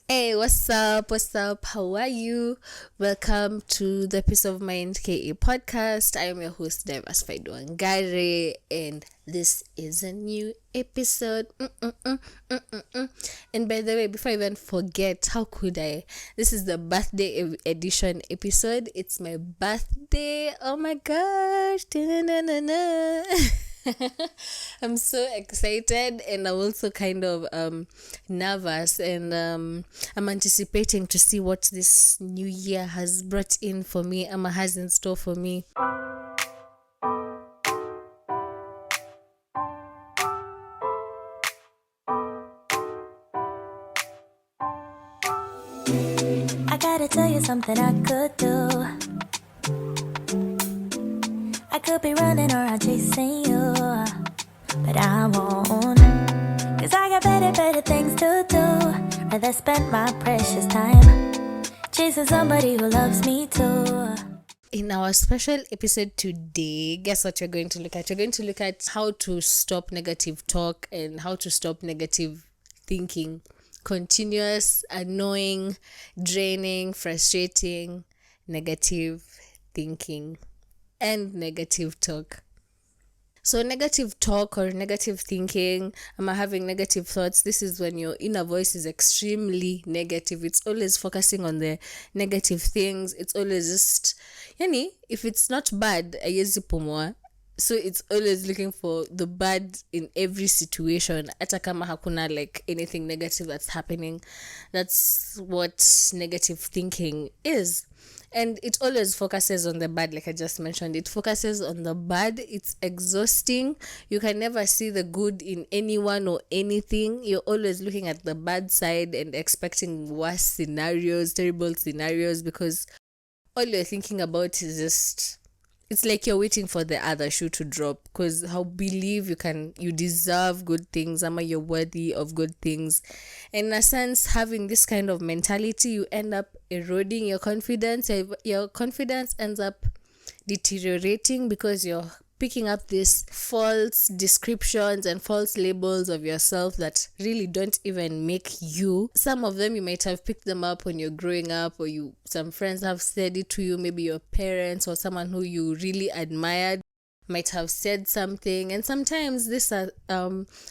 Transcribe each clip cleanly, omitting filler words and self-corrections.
Hey, what's up? What's up? How are you? Welcome to the Peace of Mind KE podcast. I am your host, Diversified Wangari, and this is a new episode. And by the way, before I even forget, how could I? This is the birthday edition episode. It's my birthday. Oh my gosh. Da-na-na-na-na. I'm so excited, and I'm also kind of nervous, and I'm anticipating to see what this new year has brought in for me, has in store for me. I gotta tell you something I could do. I could be running around chasing you, but I won't. Cause I got better things to do. Rather spend my precious time chasing somebody who loves me too. In our special episode today, guess what you're going to look at? You're going to look at how to stop negative talk and how to stop negative thinking. Continuous, annoying, draining, frustrating, negative thinking, and negative talk. So negative talk or negative thinking, having negative thoughts, this is when your inner voice is extremely negative. It's always focusing on the negative things. It's always just, if it's not bad, so it's always looking for the bad in every situation. Hata kama hakuna like anything negative that's happening. That's what negative thinking is. And it always focuses on the bad, like I just mentioned. It focuses on the bad. It's exhausting. You can never see the good in anyone or anything. You're always looking at the bad side and expecting worse scenarios, terrible scenarios, because all you're thinking about is just, it's like you're waiting for the other shoe to drop, because how believe you deserve good things, you're worthy of good things. And in a sense, having this kind of mentality, you end up eroding your confidence. Your confidence ends up deteriorating because you're picking up these false descriptions and false labels of yourself that really don't even make you. Some of them you might have picked them up when you're growing up, or some friends have said it to you. Maybe your parents or someone who you really admired might have said something. And sometimes these are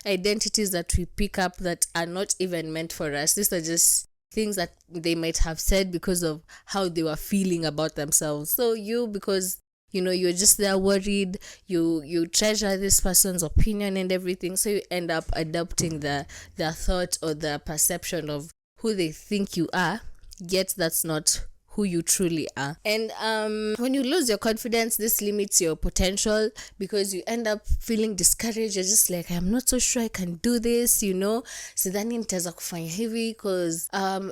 identities that we pick up that are not even meant for us. These are just things that they might have said because of how they were feeling about themselves. So because you're just there worried, you treasure this person's opinion and everything, so you end up adopting the thought or the perception of who they think you are, yet that's not who you truly are. And when you lose your confidence, this limits your potential, because you end up feeling discouraged. You're just like, I'm not so sure I can do this, sidhani nitaweza kufanya hivi, because I'm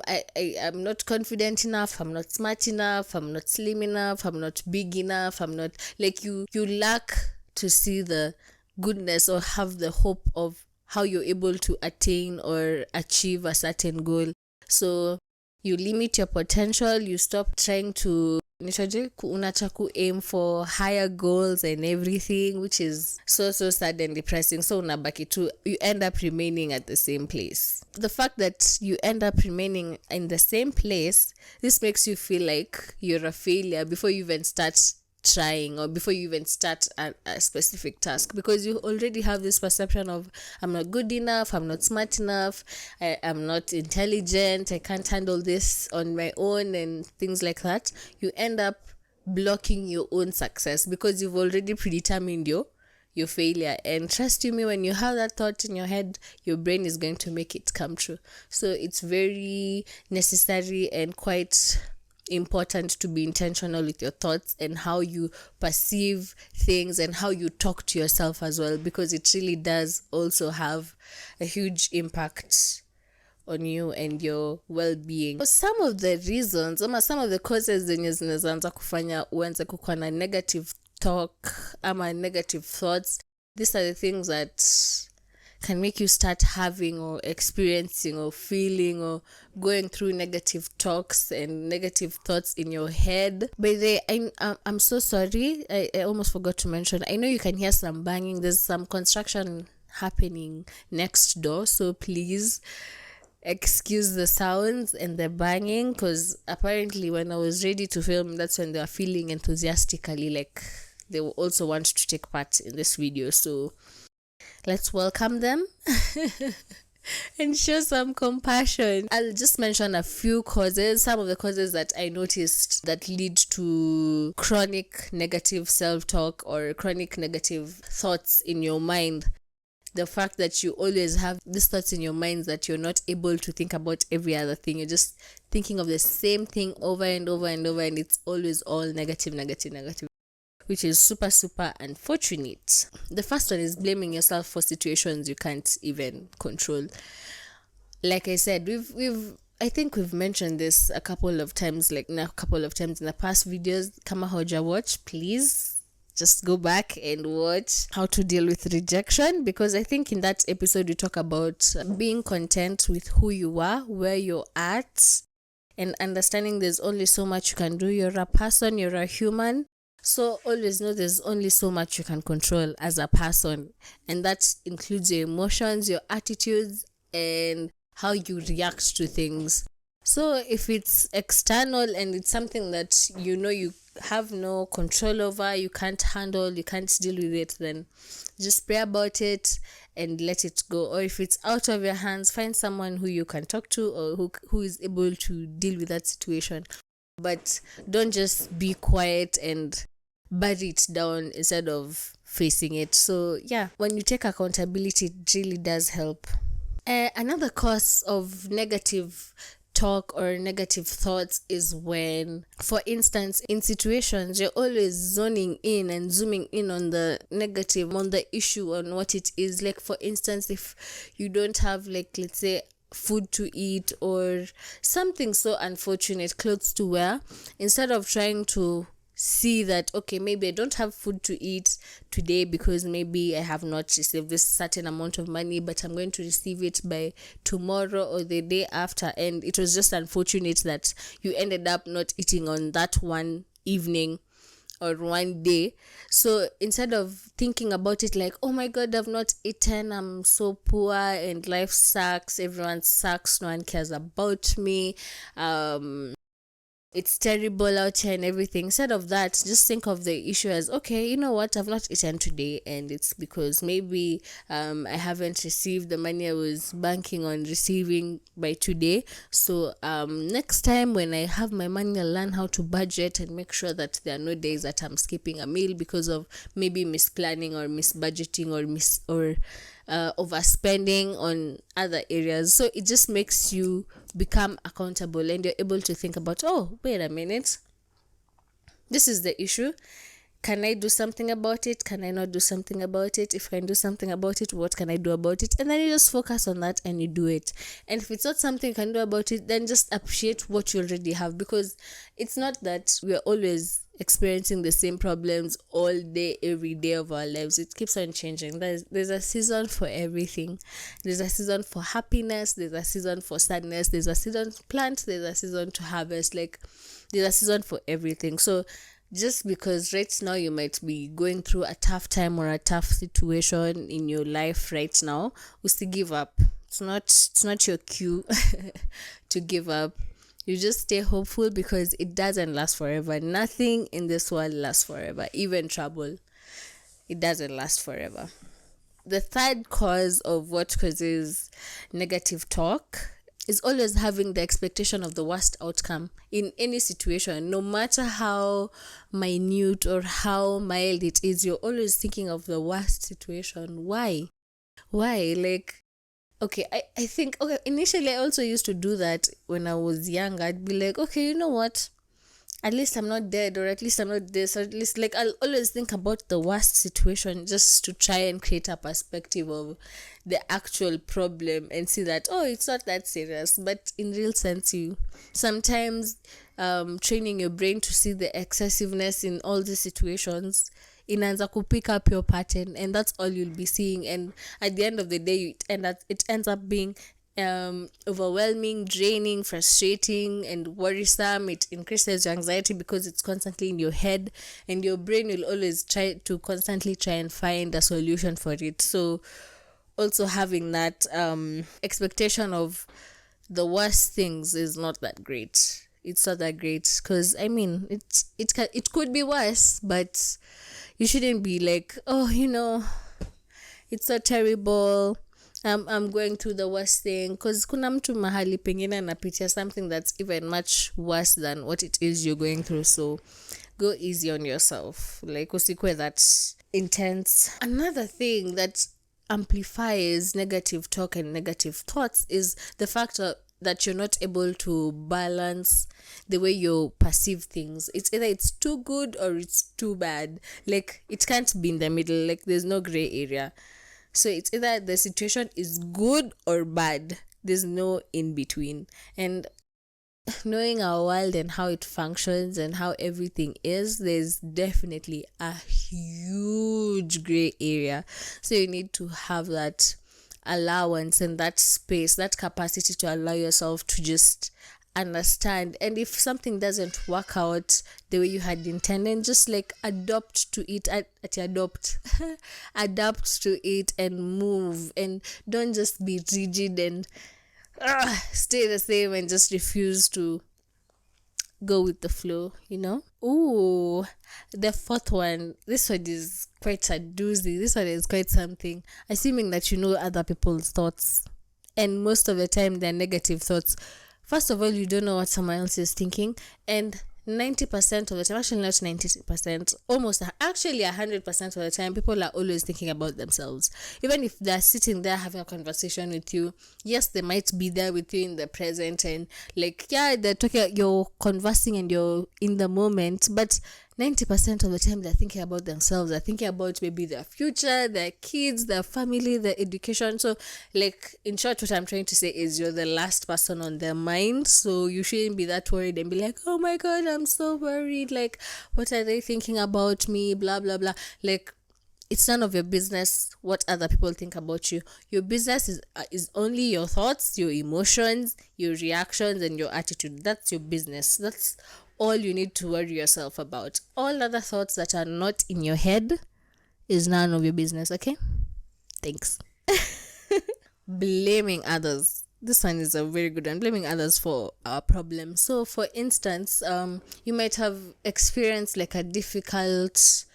not confident enough, I'm not smart enough, I'm not slim enough, I'm not big enough, I'm not, like, you lack to see the goodness or have the hope of how you're able to attain or achieve a certain goal. So you limit your potential. You stop trying to unacha aim for higher goals and everything, which is so sad and depressing. So unabaki tu, you end up remaining at the same place. The fact that you end up remaining in the same place, this makes you feel like you're a failure before you even start trying, or before you even start a specific task, because you already have this perception of, I'm not good enough, I'm not smart enough, I'm not intelligent, I can't handle this on my own, and things like that. You end up blocking your own success because you've already predetermined your failure. And trust you me, when you have that thought in your head, your brain is going to make it come true. So it's very necessary and quite important to be intentional with your thoughts and how you perceive things and how you talk to yourself as well, because it really does also have a huge impact on you and your well-being. So some of the reasons, some of the causes zenye zinaanza kufanya uanze kukuwa na negative talk negative thoughts, these are the things that can make you start having or experiencing or feeling or going through negative talks and negative thoughts in your head. By the way, I'm so sorry, I almost forgot to mention, I know you can hear some banging. There's some construction happening next door, so please excuse the sounds and the banging, because apparently when I was ready to film, that's when they were feeling enthusiastically like they will also want to take part in this video. So let's welcome them and show some compassion. I'll just mention a few causes, some of the causes that I noticed that lead to chronic negative self-talk or chronic negative thoughts in your mind. The fact that you always have these thoughts in your mind that you're not able to think about every other thing. You're just thinking of the same thing over and over and over, and it's always all negative, which is super, super unfortunate. The first one is blaming yourself for situations you can't even control. Like I said, I think we've mentioned this a couple of times in the past videos. Kama hoja watch, please just go back and watch how to deal with rejection, because I think in that episode we talk about being content with who you are, where you're at, and understanding there's only so much you can do. You're a person, you're a human. So always know there's only so much you can control as a person, and that includes your emotions, your attitudes, and how you react to things. So if it's external and it's something that you have no control over, you can't handle, you can't deal with it, then just pray about it and let it go. Or if it's out of your hands, find someone who you can talk to or who is able to deal with that situation. But don't just be quiet and bury it down instead of facing it. So yeah, when you take accountability, it really does help. Another cause of negative talk or negative thoughts is when, for instance, in situations you're always zoning in and zooming in on the negative, on the issue, on what it is. Like, for instance, if you don't have, like, let's say, food to eat or something so unfortunate, clothes to wear, instead of trying to see that, okay, maybe I don't have food to eat today because maybe I have not received this certain amount of money, but I'm going to receive it by tomorrow or the day after, and it was just unfortunate that you ended up not eating on that one evening or one day. So instead of thinking about it like, oh my god, I've not eaten, I'm so poor and life sucks, everyone sucks, no one cares about me, it's terrible out here and everything. Instead of that, just think of the issue as, okay, you know what, I've not eaten today, and it's because maybe I haven't received the money I was banking on receiving by today. So next time when I have my money, I'll learn how to budget and make sure that there are no days that I'm skipping a meal because of maybe misplanning or misbudgeting or overspending on other areas. So it just makes you become accountable, and you're able to think about, oh, wait a minute, this is the issue. Can I do something about it? Can I not do something about it? If I can do something about it, what can I do about it? And then you just focus on that and you do it. And if it's not something you can do about it, then just appreciate what you already have, because it's not that we're always experiencing the same problems all day, every day of our lives. It keeps on changing. There's a season for everything. There's a season for happiness, there's a season for sadness, there's a season to plant, there's a season to harvest. Like, there's a season for everything. So just because right now you might be going through a tough time or a tough situation in your life right now, to give up. It's not your cue to give up. You just stay hopeful, because it doesn't last forever. Nothing in this world lasts forever. Even trouble, it doesn't last forever. The third cause of what causes negative talk is always having the expectation of the worst outcome in any situation, no matter how minute or how mild it is. You're always thinking of the worst situation. Why? Like, okay, I think, okay, initially I also used to do that when I was young. I'd be like, okay, you know what? At least I'm not dead, or at least I'm not this, or at least, like, I'll always think about the worst situation just to try and create a perspective of the actual problem and see that, oh, it's not that serious. But in real sense, you sometimes training your brain to see the excessiveness in all these situations, inaanza pick up your pattern, and that's all you'll be seeing. And at the end of the day, it ends up being overwhelming, draining, frustrating, and worrisome. It increases your anxiety because it's constantly in your head, and your brain will always constantly try and find a solution for it. So also having that expectation of the worst things is not that great. It's not that great because I mean it could be worse, but you shouldn't be like, oh, it's so terrible. I'm going through the worst thing because kuna mtu mahali pengine anapitia something that's even much worse than what it is you're going through. So go easy on yourself. Like usikwe that intense. Another thing that amplifies negative talk and negative thoughts is the fact that you're not able to balance the way you perceive things. It's either it's too good or it's too bad. Like it can't be in the middle. Like there's no gray area. So it's either the situation is good or bad. There's no in between. And knowing our world and how it functions and how everything is, there's definitely a huge gray area. So you need to have that allowance and that space, that capacity to allow yourself to just understand. And if something doesn't work out the way you had intended, just like adopt to it. Adapt to it and move, and don't just be rigid and stay the same and just refuse to go with the flow. Ooh, the fourth one, this one is quite a doozy. This one is quite something. Assuming that you know other people's thoughts, and most of the time they're negative thoughts. First of all, you don't know what someone else is thinking, and 90% of the time, actually not 90%, almost actually 100% of the time, people are always thinking about themselves. Even if they're sitting there having a conversation with you, yes, they might be there with you in the present, and like, yeah, they're talking, you're conversing and you're in the moment, but 90% of the time they're thinking about themselves. They're thinking about maybe their future, their kids, their family, their education. So like, in short, what I'm trying to say is you're the last person on their mind. So you shouldn't be that worried and be like, oh my God, I'm so worried. Like, what are they thinking about me? Blah, blah, blah. Like, it's none of your business what other people think about you. Your business is only your thoughts, your emotions, your reactions, and your attitude. That's your business. That's all you need to worry yourself about. All other thoughts that are not in your head is none of your business. Okay? Thanks. Blaming others. This one is a very good one. Blaming others for our problems. So, for instance, you might have experienced like a difficult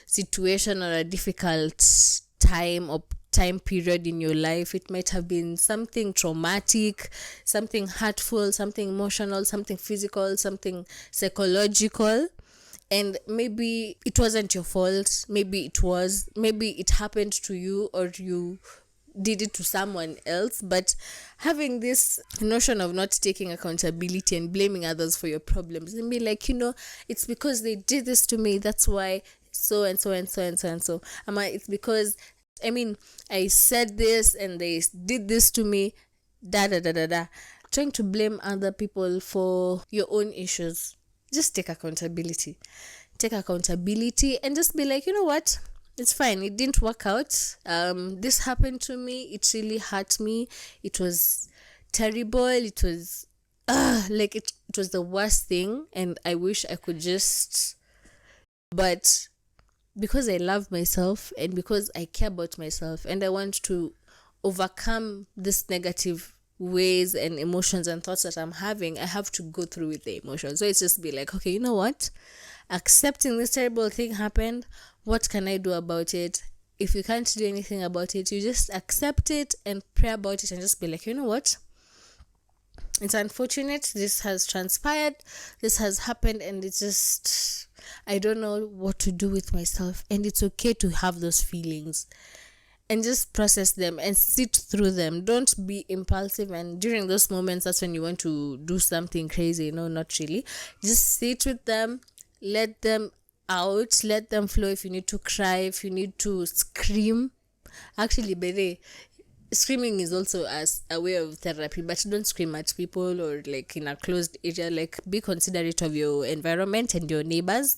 situation or a difficult time or time period in your life. It might have been something traumatic, something hurtful, something emotional, something physical, something psychological, and maybe it wasn't your fault. Maybe it was. Maybe it happened to you, or you did it to someone else. But having this notion of not taking accountability and blaming others for your problems and be like, it's because they did this to me, that's why so and so and so and so and so. It's because I said this and they did this to me, da da da da da. Trying to blame other people for your own issues. Just take accountability. Take accountability and just be like, you know what? It's fine. It didn't work out. This happened to me. It really hurt me. It was terrible. It was it was the worst thing, and I wish I could just, but because I love myself and because I care about myself and I want to overcome this negative ways and emotions and thoughts that I'm having, I have to go through with the emotions. So it's just be like, okay, you know what? Accepting this terrible thing happened. What can I do about it? If you can't do anything about it, you just accept it and pray about it and just be like, you know what? It's unfortunate. This has transpired. This has happened, and it's just, I don't know what to do with myself. And it's okay to have those feelings and just process them and sit through them. Don't be impulsive. And during those moments, that's when you want to do something crazy. No, not really. Just sit with them. Let them out. Let them flow. If you need to cry, if you need to scream. Actually, by screaming is also as a way of therapy, but don't scream at people or like in a closed area. Like, be considerate of your environment and your neighbors.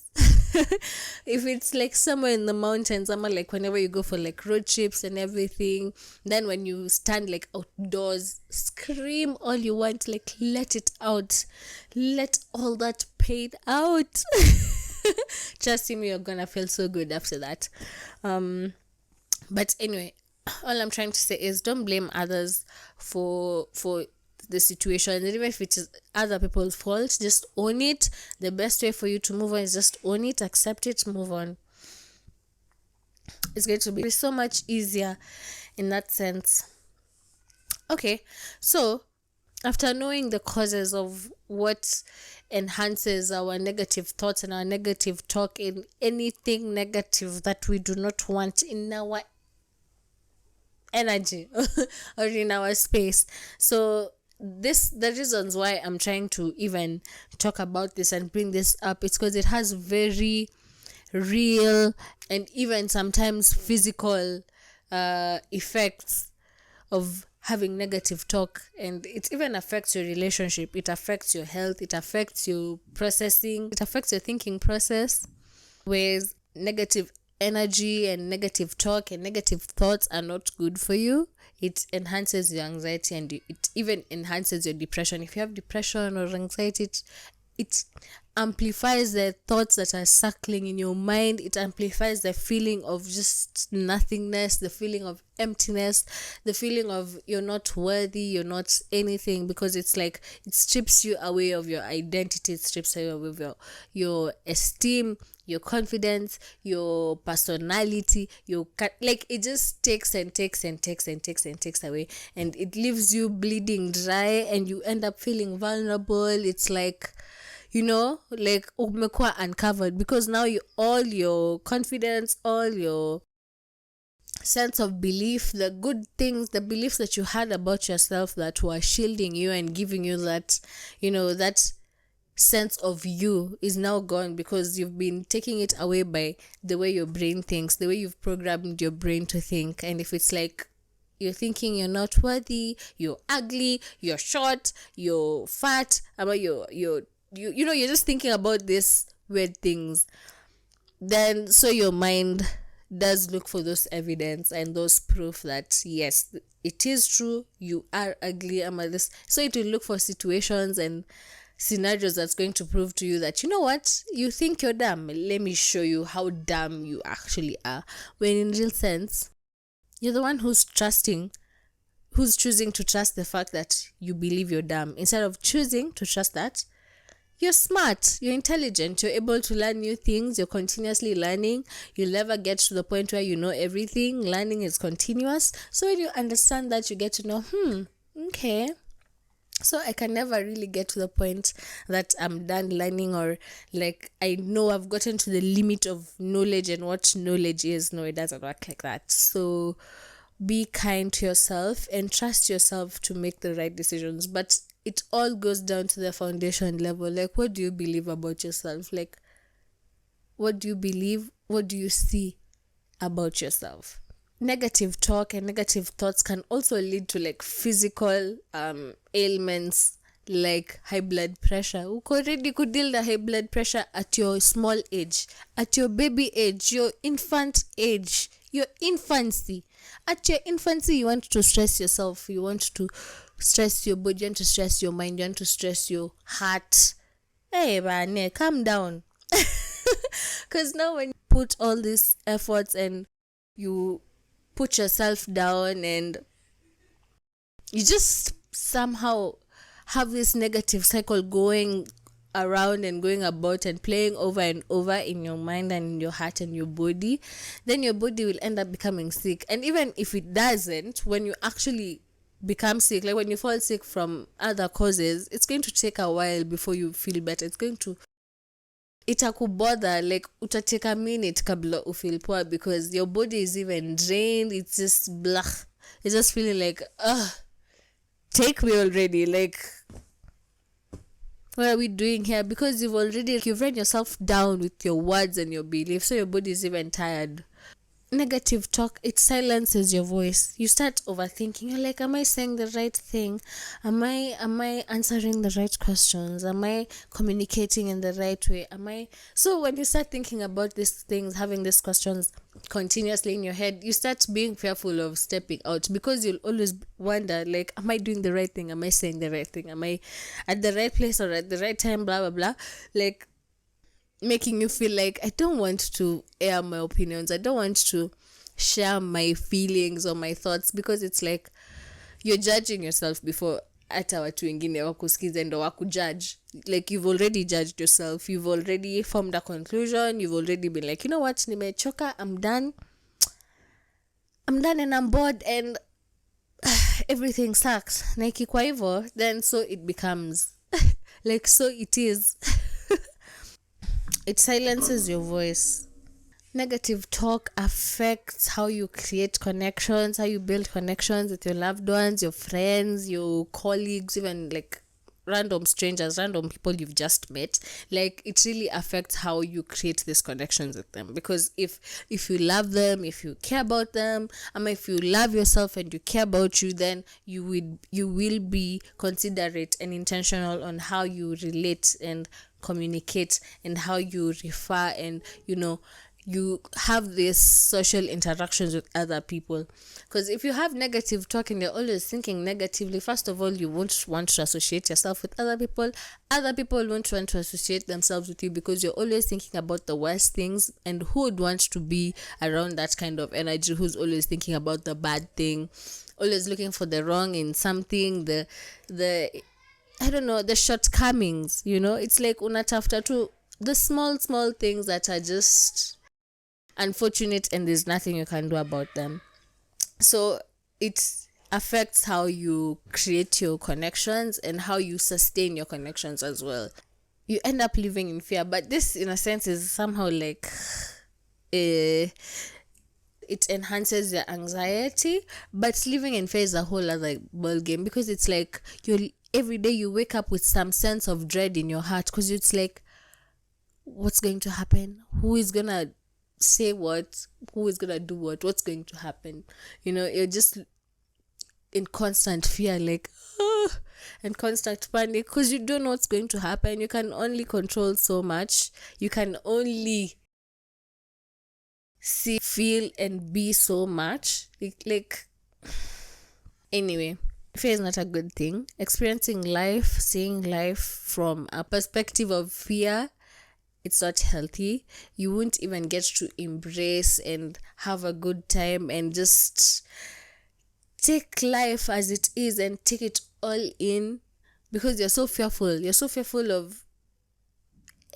If it's like somewhere in the mountains, like whenever you go for like road trips and everything, then when you stand like outdoors, scream all you want, like let it out, let all that pain out. Trust me, you're gonna feel so good after that. But anyway, all I'm trying to say is don't blame others for the situation, and even if it is other people's fault, just own it. The best way for you to move on is just own it, accept it, move on. It's going to be so much easier in that sense. Okay, so after knowing the causes of what enhances our negative thoughts and our negative talk in anything negative that we do not want in our energy or in our space. So the reasons why I'm trying to even talk about this and bring this up, it's because it has very real and even sometimes physical effects of having negative talk, and it even affects your relationship, it affects your health, it affects your processing, it affects your thinking process. Whereas negative energy and negative talk and negative thoughts are not good for you. It enhances your anxiety, and it even enhances your depression. If you have depression or anxiety, it amplifies the thoughts that are circling in your mind. It amplifies the feeling of just nothingness, the feeling of emptiness, the feeling of you're not worthy, you're not anything, because it's like it strips you away of your identity, it strips you away of your esteem, your confidence, your personality, like it just takes away, and it leaves you bleeding dry, and you end up feeling vulnerable. It's like, like umekuwa uncovered, because now all your confidence, all your sense of belief, the good things, the beliefs that you had about yourself that were shielding you and giving you that, that sense of you, is now gone, because you've been taking it away by the way your brain thinks, the way you've programmed your brain to think. And if it's like you're thinking you're not worthy, you're ugly, you're short, you're fat, you're just thinking about these weird things, then so your mind does look for those evidence and those proof that yes, it is true, you are ugly, this. So it will look for situations and scenarios that's going to prove to you that, you know what, you think you're dumb, let me show you how dumb you actually are. When in real sense, you're the one who's choosing to trust the fact that you believe you're dumb, instead of choosing to trust that you're smart, you're intelligent, you're able to learn new things, you're continuously learning. You'll never get to the point where you know everything. Learning is continuous. So when you understand that, you get to know, okay, so I can never really get to the point that I'm done learning, or like I know I've gotten to the limit of knowledge and what knowledge is. No, it doesn't work like that. So be kind to yourself and trust yourself to make the right decisions. But it all goes down to the foundation level. Like, what do you believe about yourself? Like, what do you believe? What do you see about yourself? Negative talk and negative thoughts can also lead to like physical ailments, like high blood pressure. You already could deal the high blood pressure at your small age, at your baby age, your infant age, your infancy. At your infancy, you want to stress yourself, you want to stress your body, you want to stress your mind, you want to stress your heart. Hey, man, calm down. Because now when you put all these efforts and you put yourself down and you just somehow have this negative cycle going around and going about and playing over and over in your mind and in your heart and your body, then your body will end up becoming sick. And even if it doesn't, when you actually become sick, like when you fall sick from other causes, it's going to take a while before you feel better. Itakubother, like utateka a minute kabla ufeel poor, because your body is even drained. It's just blah. It's just feeling like, take me already. Like, what are we doing here? Because you've run yourself down with your words and your beliefs, so your body is even tired. Negative talk, it silences your voice. You start overthinking. You're like, am I saying the right thing? Am I answering the right questions? Am I communicating in the right way? So when you start thinking about these things, having these questions continuously in your head, you start being fearful of stepping out, because you'll always wonder, like, am I doing the right thing? Am I saying the right thing? Am I at the right place or at the right time? Blah blah blah. Like, making you feel like, I don't want to air my opinions, I don't want to share my feelings or my thoughts, because it's like you're judging yourself before hata watu wengine wakusikize ndo wakujudge. Like, you've already judged yourself, you've already formed a conclusion, you've already been like, you know what, nimechoka, I'm done and I'm bored and everything sucks. Na ikikuwa hivyo, then so it becomes like, so it is. It silences your voice. Negative talk affects how you create connections, how you build connections with your loved ones, your friends, your colleagues, even like random strangers, random people you've just met. Like, it really affects how you create these connections with them. Because if you love them, if you care about them, if you love yourself and you care about you, then you will be considerate and intentional on how you relate and communicate and how you refer, and you have these social interactions with other people. Because if you have negative talk and you're always thinking negatively, first of all, you won't want to associate yourself with other people won't want to associate themselves with you, because you're always thinking about the worst things. And who would want to be around that kind of energy, who's always thinking about the bad thing, always looking for the wrong in something, the I don't know, the shortcomings, it's like unatafuta tu the small things that are just unfortunate and there's nothing you can do about them. So it affects how you create your connections and how you sustain your connections as well. You end up living in fear, but this in a sense is somehow like it enhances your anxiety, but living in fear is a whole other ball game, because it's like every day you wake up with some sense of dread in your heart, because it's like, what's going to happen? Who is gonna say what? Who is gonna do what? What's going to happen? You're just in constant fear, like, and constant panic, because you don't know what's going to happen. You can only control so much. You can only see, feel, and be so much. Like anyway, fear is not a good thing. Experiencing life, seeing life from a perspective of fear, it's not healthy. You won't even get to embrace and have a good time and just take life as it is and take it all in, because you're so fearful. You're so fearful of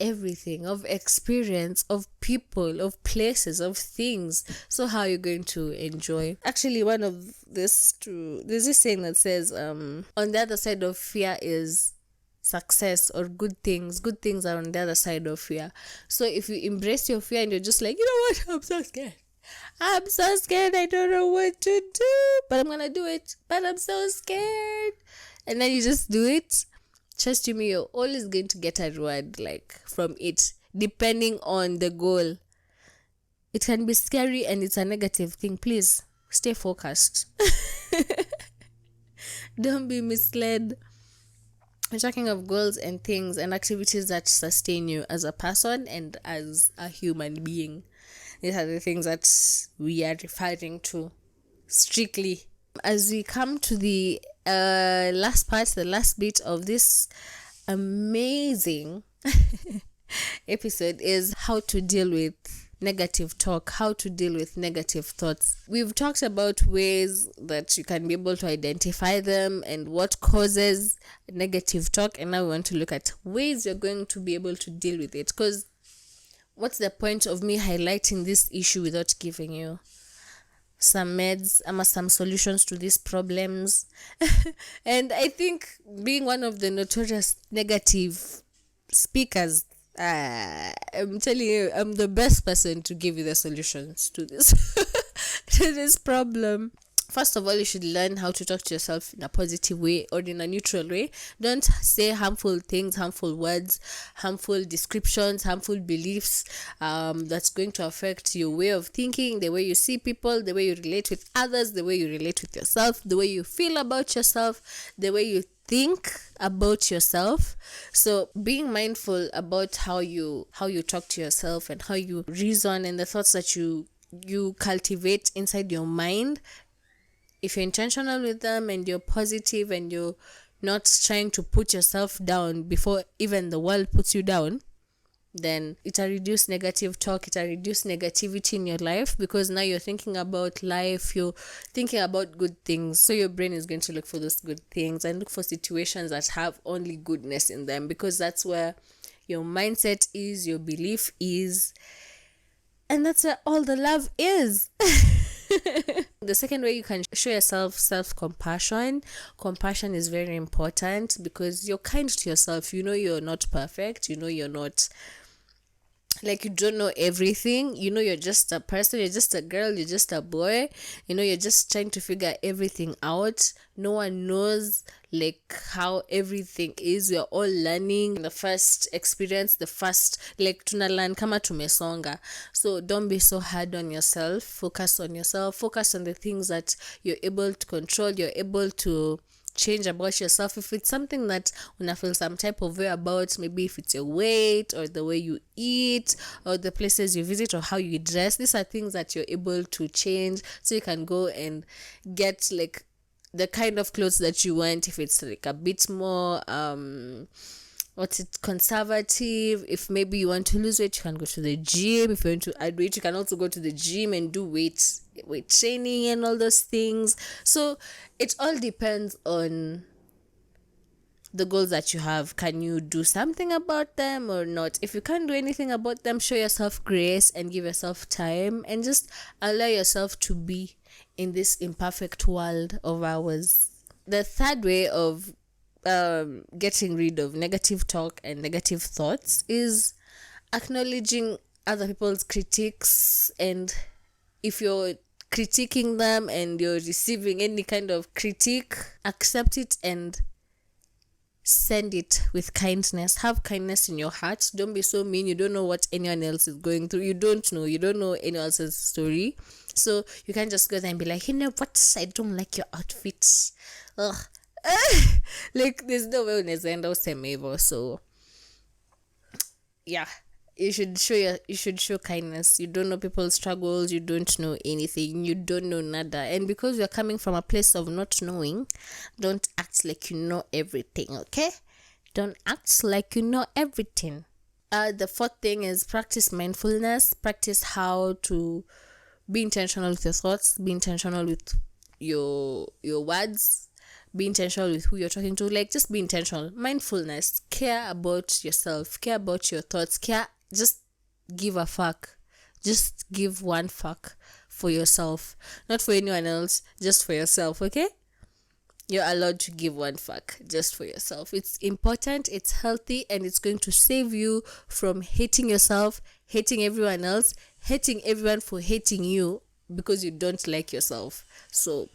everything, of experience, of people, of places, of things. So how are you going to enjoy? Actually, there's this saying that says, on the other side of fear is success or good things. Good things are on the other side of fear. So if you embrace your fear and you're just like, you know what, I'm so scared, I don't know what to do, but I'm gonna do it, but I'm so scared, and then you just do it, trust me, you're always going to get a reward, like, from it, depending on the goal. It can be scary and it's a negative thing. Please stay focused. Don't be misled. We're talking of goals and things and activities that sustain you as a person and as a human being. These are the things that we are referring to strictly. As we come to the the last bit of this amazing episode, is how to deal with negative talk, how to deal with negative thoughts. We've talked about ways that you can be able to identify them and what causes negative talk, and now we want to look at ways you're going to be able to deal with it, because what's the point of me highlighting this issue without giving you some meds or some solutions to these problems? And I think, being one of the notorious negative speakers, I'm telling you, I'm the best person to give you the solutions to this to this problem. First of all, you should learn how to talk to yourself in a positive way or in a neutral way. Don't say harmful things, harmful words, harmful descriptions, harmful beliefs that's going to affect your way of thinking, the way you see people, the way you relate with others, the way you relate with yourself, the way you feel about yourself, the way you think about yourself. So being mindful about how you talk to yourself and how you reason and the thoughts that you cultivate inside your mind. If you're intentional with them and you're positive and you're not trying to put yourself down before even the world puts you down, then it'll reduce negative talk, it'll reduce negativity in your life, because now you're thinking about life, you're thinking about good things. So your brain is going to look for those good things and look for situations that have only goodness in them, because that's where your mindset is, your belief is, and that's where all the love is. The second way you can show yourself self-compassion. Compassion is very important because you're kind to yourself. You know you're not perfect. You know you're not, like, you don't know everything. You know you're just a person, you're just a girl, you're just a boy. You know you're just trying to figure everything out. No one knows like how everything is. We're all learning. The first experience, the first, like, tunalan kama tumesonga. So don't be so hard on yourself. Focus on yourself. Focus on the things that you're able to control, you're able to change about yourself. If it's something that when I feel some type of way about, maybe if it's your weight or the way you eat or the places you visit or how you dress, these are things that you're able to change, so you can go and get like the kind of clothes that you want. If it's like a bit more conservative, if maybe you want to lose weight, you can go to the gym. If you want to add weight, you can also go to the gym and do weight training and all those things. So it all depends on the goals that you have. Can you do something about them or not? If you can't do anything about them, show yourself grace and give yourself time and just allow yourself to be in this imperfect world of ours. The third way of getting rid of negative talk and negative thoughts is acknowledging other people's critiques. And if you're critiquing them and you're receiving any kind of critique, accept it and send it with kindness. Have kindness in your heart. Don't be so mean. You don't know what anyone else is going through. You don't know anyone else's story. So you can just go there and be like, you know what, I don't like your outfits. Ugh. Like, there's no way unaweza enda useme hivyo. So yeah, you should show kindness. You don't know people's struggles, you don't know anything, you don't know nada. And because you're coming from a place of not knowing, don't act like you know everything, okay? Don't act like you know everything. The fourth thing is practice mindfulness. Practice how to be intentional with your thoughts, be intentional with your words, be intentional with who you're talking to. Like, just be intentional. Mindfulness. Care about yourself, care about your thoughts, just give a fuck. Just give one fuck for yourself, not for anyone else, just for yourself, okay? You're allowed to give one fuck just for yourself. It's important, it's healthy, and it's going to save you from hating yourself, hating everyone else, hating everyone for hating you because you don't like yourself. So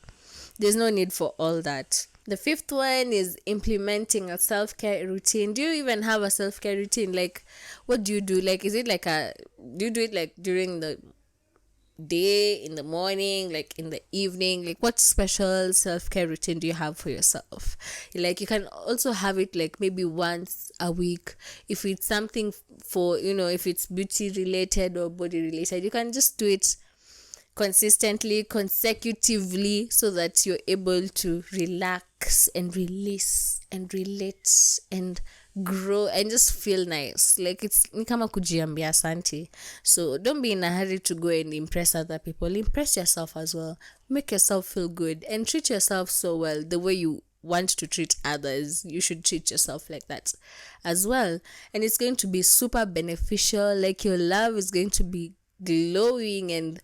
there's no need for all that. The fifth one is implementing a self-care routine. Do you even have a self-care routine? Like, what do you do? Like, is it like do you do it like during the day, in the morning, like in the evening? Like, what special self-care routine do you have for yourself? Like, you can also have it like maybe once a week. If it's something for, if it's beauty related or body related, you can just do it consistently, consecutively, so that you're able to relax and release and relate and grow and just feel nice. Like, it's ni kama kujiambia asante. So don't be in a hurry to go and impress other people. Impress yourself as well. Make yourself feel good and treat yourself so well. The way you want to treat others, you should treat yourself like that as well. And it's going to be super beneficial. Like, your love is going to be glowing and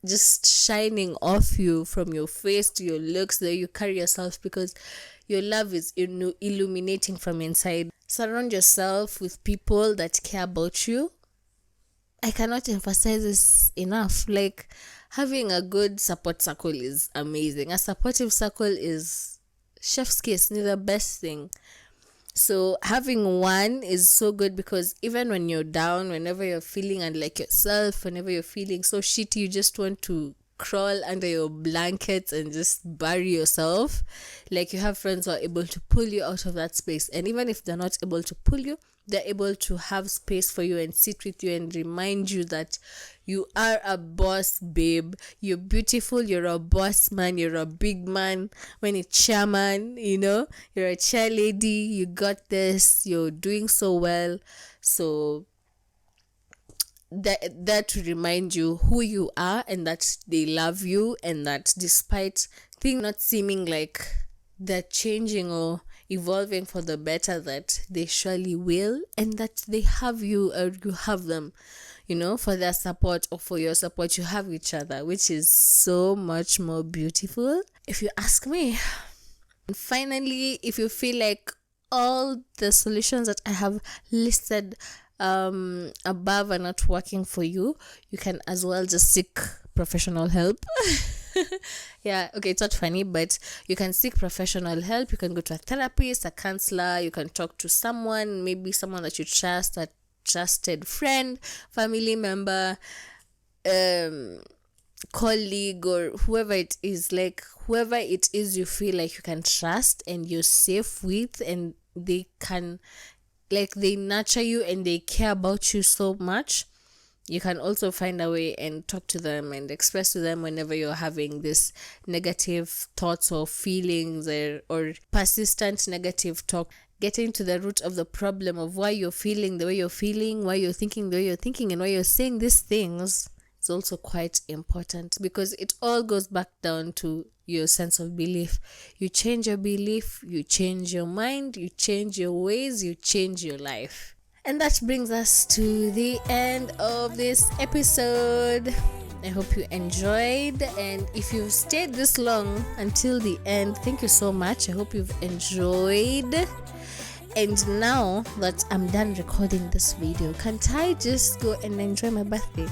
just shining off you, from your face to your looks, the way you carry yourself, because your love is illuminating from inside. Surround yourself with people that care about you. I cannot emphasize this enough. Like, having a good support circle is amazing. A supportive circle is chef's kiss, the best thing. So having one is so good, because even when you're down, whenever you're feeling unlike yourself, whenever you're feeling so shitty, you just want to crawl under your blankets and just bury yourself. Like, you have friends who are able to pull you out of that space. And even if they're not able to pull you, they're able to have space for you and sit with you and remind you that you are a boss, babe. You're beautiful. You're a boss man. You're a big man. When it's chairman, you're a chair lady. You got this. You're doing so well. So that to remind you who you are, and that they love you, and that despite things not seeming like they're changing or evolving for the better, that they surely will, and that they have you, or you have them, for their support or for your support. You have each other, which is so much more beautiful, if you ask me. And finally, if you feel like all the solutions that I have listed above are not working for you, you can as well just seek professional help. Yeah, okay, it's not funny, but you can seek professional help. You can go to a therapist, a counselor. You can talk to someone, maybe someone that you trust, a trusted friend, family member, colleague, or whoever it is. Like, whoever it is you feel like you can trust and you're safe with, and they can, like, they nurture you and they care about you so much. You can also find a way and talk to them and express to them whenever you're having this negative thoughts or feelings, or persistent negative talk. Getting to the root of the problem of why you're feeling the way you're feeling, why you're thinking the way you're thinking, and why you're saying these things is also quite important, because it all goes back down to your sense of belief. You change your belief, you change your mind, you change your ways, you change your life. And that brings us to the end of this episode. I hope you enjoyed, and if you've stayed this long until the end, thank you so much. I hope you've enjoyed. And now that I'm done recording this video, can't I just go and enjoy my birthday?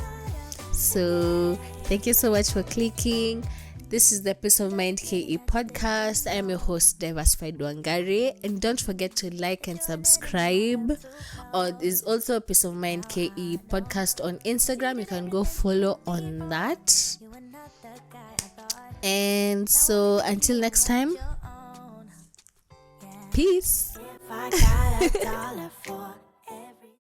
So thank you so much for clicking. This is the Peace of Mind KE podcast. I am your host, Diversified Wangari, and don't forget to like and subscribe. There's also a Peace of Mind KE podcast on Instagram. You can go follow on that. And so until next time, peace.